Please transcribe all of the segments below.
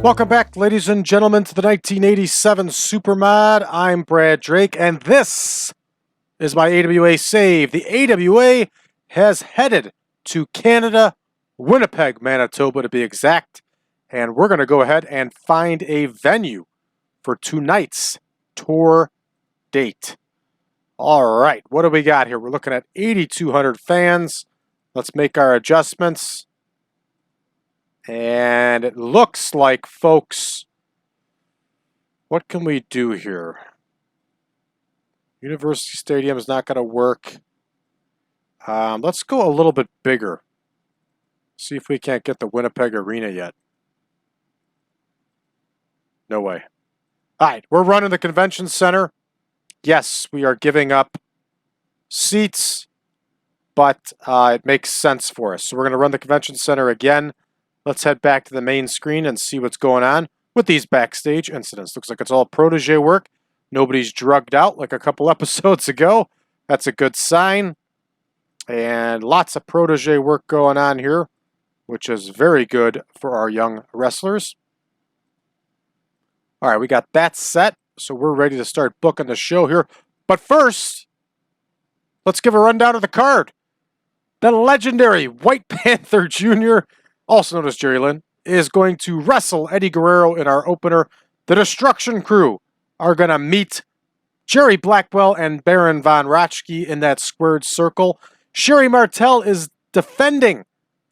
Welcome back, ladies and gentlemen, to the 1987 Supermod. I'm Brad Drake, and this is my AWA save. The AWA has headed to Canada, Winnipeg, Manitoba to be exact, and we're going to go ahead and find a venue for tonight's tour date. All right, what do we got here? We're looking at 8,200 fans. Let's make our adjustments. And it looks like, folks, what can we do here? University Stadium is not going to work. Let's go a little bit bigger. See if we can't get the Winnipeg Arena yet. No way. All right, we're running the convention center. Yes, we are giving up seats, but it makes sense for us. So we're going to run the convention center again. Let's head back to the main screen and see what's going on with these backstage incidents. Looks like it's all protege work. Nobody's drugged out like a couple episodes ago. That's a good sign. And lots of protege work going on here, which is very good for our young wrestlers. All right, we got that set, so we're ready to start booking the show here. But first, let's give a rundown of the card. The legendary White Panther Jr., also known as Jerry Lynn, is going to wrestle Eddie Guerrero in our opener. The Destruction Crew are going to meet Jerry Blackwell and Baron von Raschke in that squared circle. Sherri Martel is defending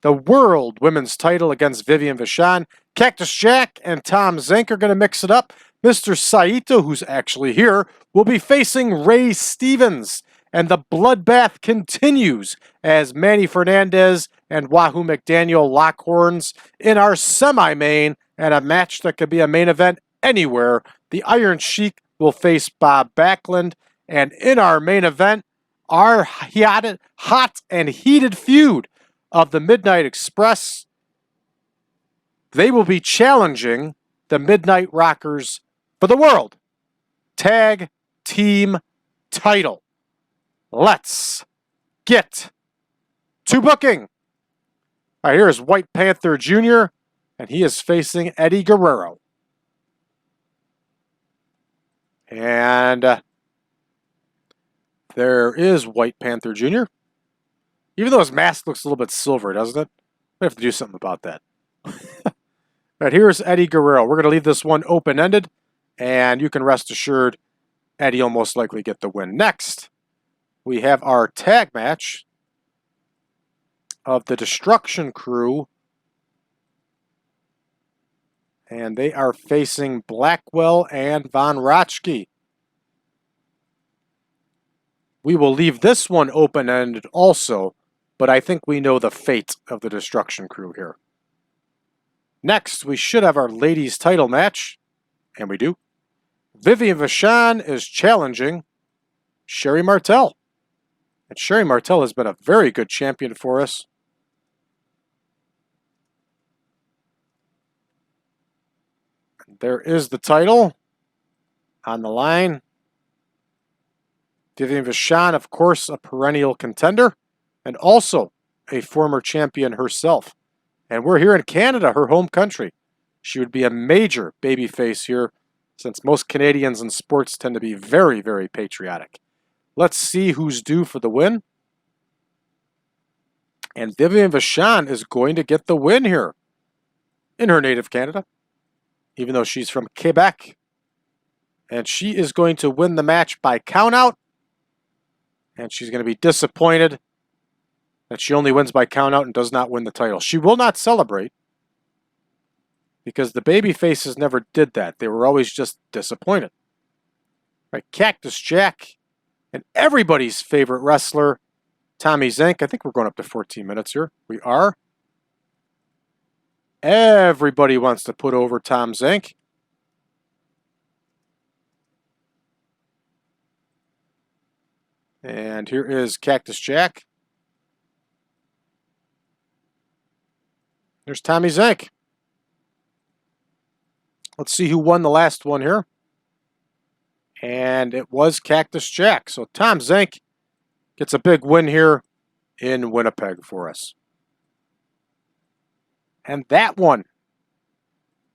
the World Women's title against Vivian Vachon. Cactus Jack and Tom Zenk are going to mix it up. Mr. Saito, who's actually here, will be facing Ray Stevens. And the bloodbath continues as Manny Fernandez and Wahoo McDaniel lock horns in our semi-main and a match that could be a main event anywhere. The Iron Sheik will face Bob Backlund. And in our main event, our hot and heated feud of the Midnight Express. They will be challenging the Midnight Rockers for the World Tag Team title. Let's get to booking. All right, here is White Panther Jr., and he is facing Eddie Guerrero. And there is White Panther Jr. Even though his mask looks a little bit silver, doesn't it? We have to do something about that. All right, here's Eddie Guerrero. We're going to leave this one open-ended, and you can rest assured Eddie will most likely get the win. Next, we have our tag match of the Destruction Crew, and they are facing Blackwell and von Raschke. We will leave this one open-ended also, but I think we know the fate of the Destruction Crew here. Next, we should have our ladies' title match, and we do. Vivian Vachon is challenging Sherri Martel. And Sherri Martel has been a very good champion for us. And there is the title on the line. Vivian Vachon, of course, a perennial contender and also a former champion herself. And we're here in Canada, her home country. She would be a major babyface here since most Canadians in sports tend to be very, very patriotic. Let's see who's due for the win. And Vivian Vachon is going to get the win here in her native Canada, even though she's from Quebec. And she is going to win the match by countout. And she's going to be disappointed that she only wins by countout and does not win the title. She will not celebrate because the babyfaces never did that. They were always just disappointed. Right, Cactus Jack and everybody's favorite wrestler, Tommy Zenk. I think we're going up to 14 minutes here. We are. Everybody wants to put over Tom Zenk. And here is Cactus Jack. There's Tommy Zenk. Let's see who won the last one here. And it was Cactus Jack. So Tom Zenk gets a big win here in Winnipeg for us. And that one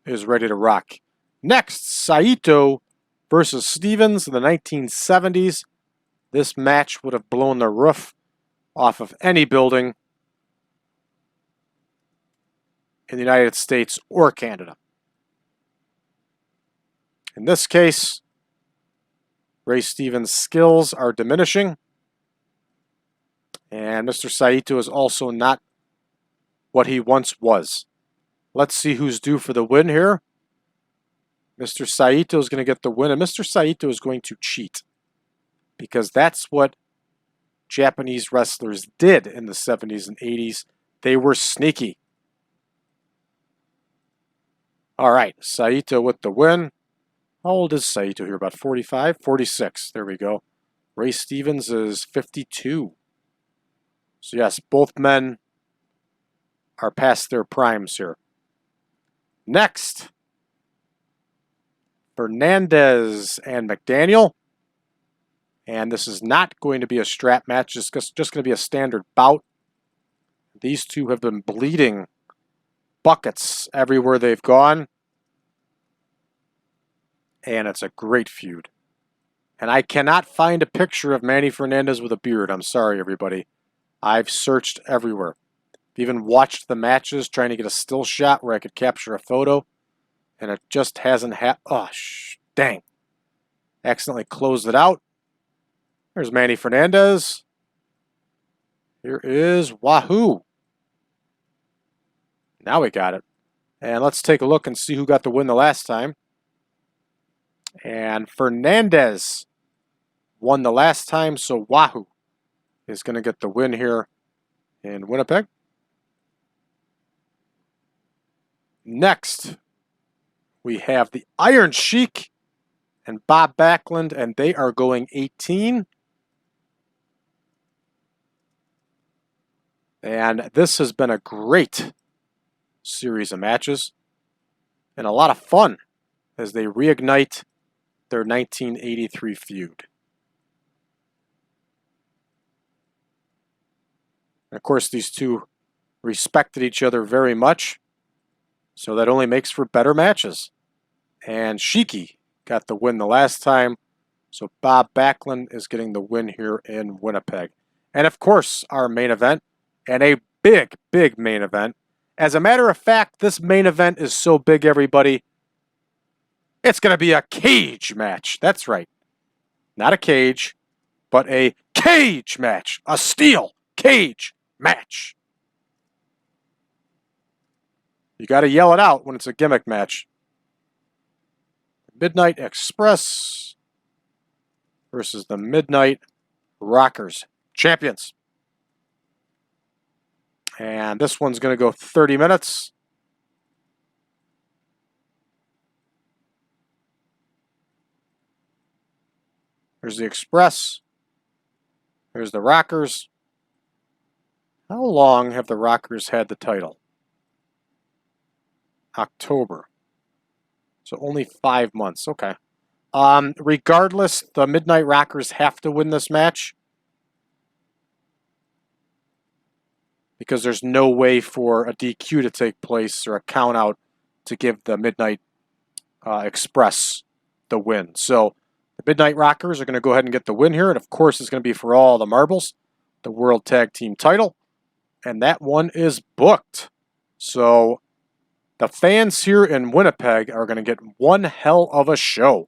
is ready to rock. Next, Saito versus Stevens in the 1970s. This match would have blown the roof off of any building in the United States or Canada. In this case, Ray Stevens' skills are diminishing, and Mr. Saito is also not what he once was. Let's see who's due for the win here. Mr. Saito is going to get the win, and Mr. Saito is going to cheat, because that's what Japanese wrestlers did in the 70s and 80s. They were sneaky. All right, Saito with the win. How old is Saito here? About 45? 46. There we go. Ray Stevens is 52. So yes, both men are past their primes here. Next, Fernandez and McDaniel. And this is not going to be a strap match. It's just going to be a standard bout. These two have been bleeding buckets everywhere they've gone. And it's a great feud. And I cannot find a picture of Manny Fernandez with a beard. I'm sorry, everybody. I've searched everywhere. Even watched the matches trying to get a still shot where I could capture a photo. And it just hasn't happened. Oh, dang. Accidentally closed it out. There's Manny Fernandez. Here is Wahoo. Now we got it. And let's take a look and see who got the win the last time. And Fernandez won the last time, so Wahoo is going to get the win here in Winnipeg. Next, we have the Iron Sheik and Bob Backlund, and they are going 18. And this has been a great series of matches and a lot of fun as they reignite their 1983 feud. And of course, these two respected each other very much, so that only makes for better matches. And Sheik got the win the last time, so Bob Backlund is getting the win here in Winnipeg. And of course, our main event, and a big, big main event. As a matter of fact, this main event is so big, everybody, it's going to be a cage match. That's right. Not a cage, but a cage match. A steel cage match. You got to yell it out when it's a gimmick match. Midnight Express versus the Midnight Rockers. Champions. And this one's going to go 30 minutes. There's the Express. There's the Rockers. How long have the Rockers had the title? October. So only 5 months. Okay. Regardless, the Midnight Rockers have to win this match, because there's no way for a DQ to take place or a count out to give the Midnight Express the win. So the Midnight Rockers are going to go ahead and get the win here. And of course, it's going to be for all the marbles, the World Tag Team title. And that one is booked. So the fans here in Winnipeg are going to get one hell of a show.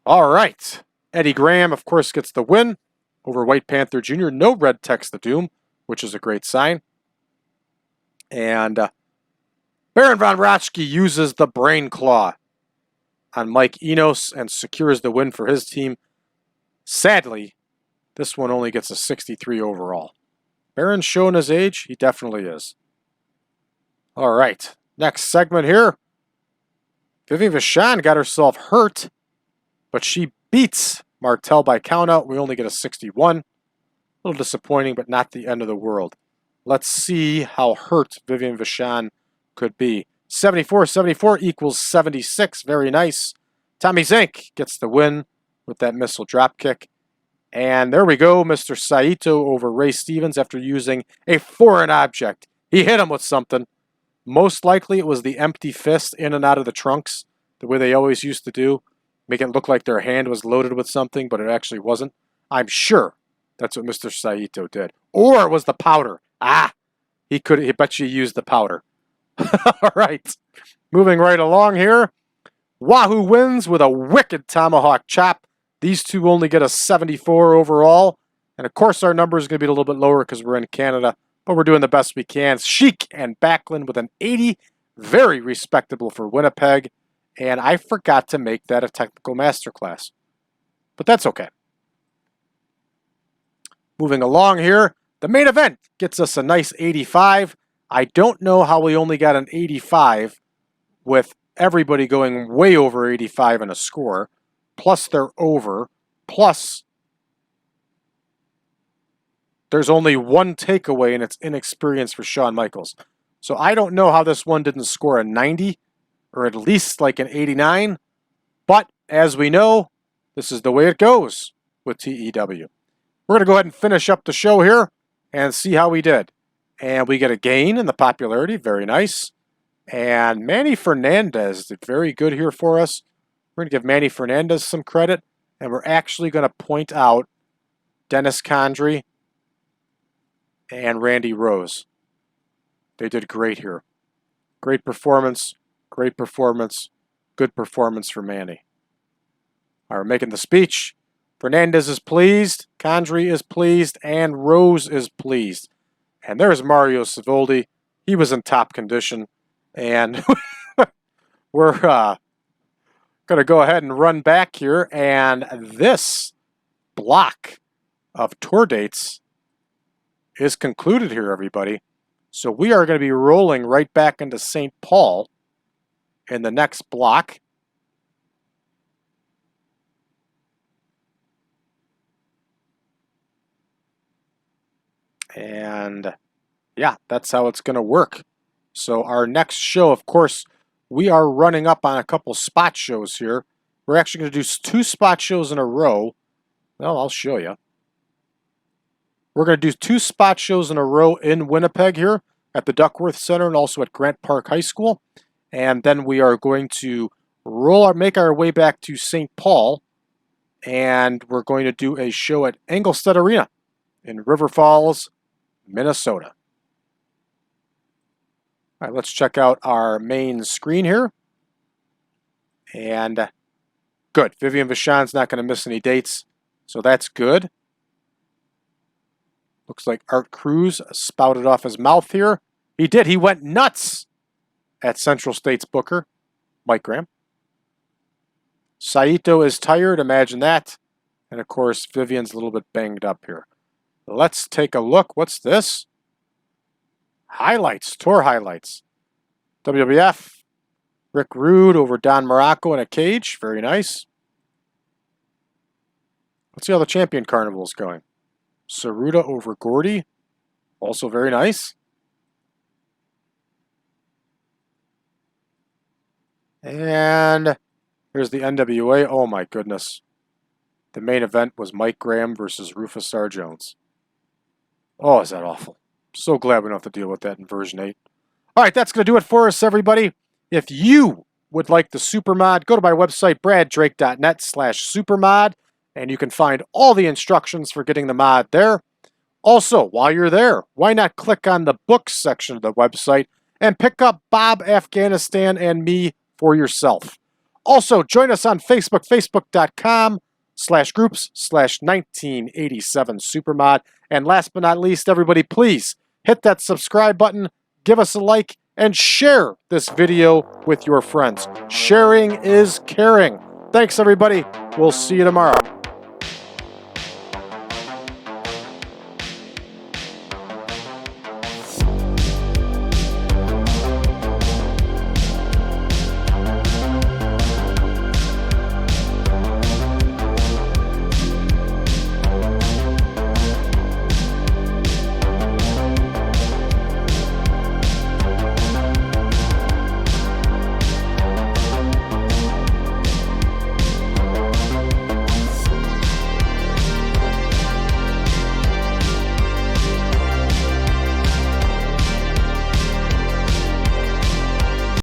All right. Eddie Graham, of course, gets the win over White Panther Jr. No red text the doom, which is a great sign. And Baron von Raschke uses the Brain Claw on Mike Enos and secures the win for his team. Sadly, this one only gets a 63 overall. Baron's showing his age. He definitely is. All right. Next segment here. Vivian Vachon got herself hurt, but she beats Martel by countout. We only get a 61. A little disappointing, but not the end of the world. Let's see how hurt Vivian Vachon could be. 74 equals 76. Very nice. Tommy Zenk gets the win with that missile drop kick. And there we go, Mr. Saito over Ray Stevens after using a foreign object. He hit him with something. Most likely it was the empty fist in and out of the trunks, the way they always used to do. Make it look like their hand was loaded with something, but it actually wasn't. I'm sure that's what Mr. Saito did. Or it was the powder. He bet you used the powder. All right. Moving right along here. Wahoo wins with a wicked tomahawk chop. These two only get a 74 overall. And of course our number is going to be a little bit lower because we're in Canada, but we're doing the best we can. Sheik and Backlund with an 80. Very respectable for Winnipeg. And I forgot to make that a technical masterclass. But that's okay. Moving along here, the main event gets us a nice 85. I don't know how we only got an 85 with everybody going way over 85 in a score, plus they're over, plus there's only one takeaway and it's inexperience for Shawn Michaels. So I don't know how this one didn't score a 90 or at least like an 89, but as we know, this is the way it goes with TEW. We're going to go ahead and finish up the show here and see how we did. And we get a gain in the popularity. Very nice. And Manny Fernandez did very good here for us. We're going to give Manny Fernandez some credit. And we're actually going to point out Dennis Condrey and Randy Rose. They did great here. Great performance. Great performance. Good performance for Manny. All right, we're making the speech. Fernandez is pleased, Condrey is pleased, and Rose is pleased. And there's Mario Savoldi. He was in top condition. And we're going to go ahead and run back here. And this block of tour dates is concluded here, everybody. So we are going to be rolling right back into St. Paul in the next block. And yeah, that's how it's going to work. So our next show, of course, we are running up on a couple spot shows here. We're actually going to do 2 spot shows in a row. Well, I'll show you. We're going to do 2 spot shows in a row in Winnipeg here at the Duckworth Center and also at Grant Park High School. And then we are going to make our way back to St. Paul. And we're going to do a show at Engelstad Arena in River Falls, Minnesota. All right, let's check out our main screen here. And good. Vivian Vachon's not going to miss any dates, so that's good. Looks like Art Cruz spouted off his mouth here. He did. He went nuts at Central State's Booker, Mike Graham. Saito is tired. Imagine that. And, of course, Vivian's a little bit banged up here. Let's take a look. What's this? Highlights. Tour highlights. WWF. Rick Rude over Don Morocco in a cage. Very nice. Let's see how the Champion Carnival is going. Saruda over Gordy. Also very nice. And here's the NWA. Oh my goodness. The main event was Mike Graham versus Rufus R. Jones. Oh, is that awful. So glad we don't have to deal with that in version 8. All right, that's going to do it for us, everybody. If you would like the Supermod, go to my website, braddrake.net/supermod, and you can find all the instructions for getting the mod there. Also, while you're there, why not click on the books section of the website and pick up Bob Afghanistan and me for yourself. Also, join us on Facebook, facebook.com/groups/1987supermod. And last but not least, everybody, please hit that subscribe button, give us a like, and share this video with your friends. Sharing is caring. Thanks, everybody. We'll see you tomorrow.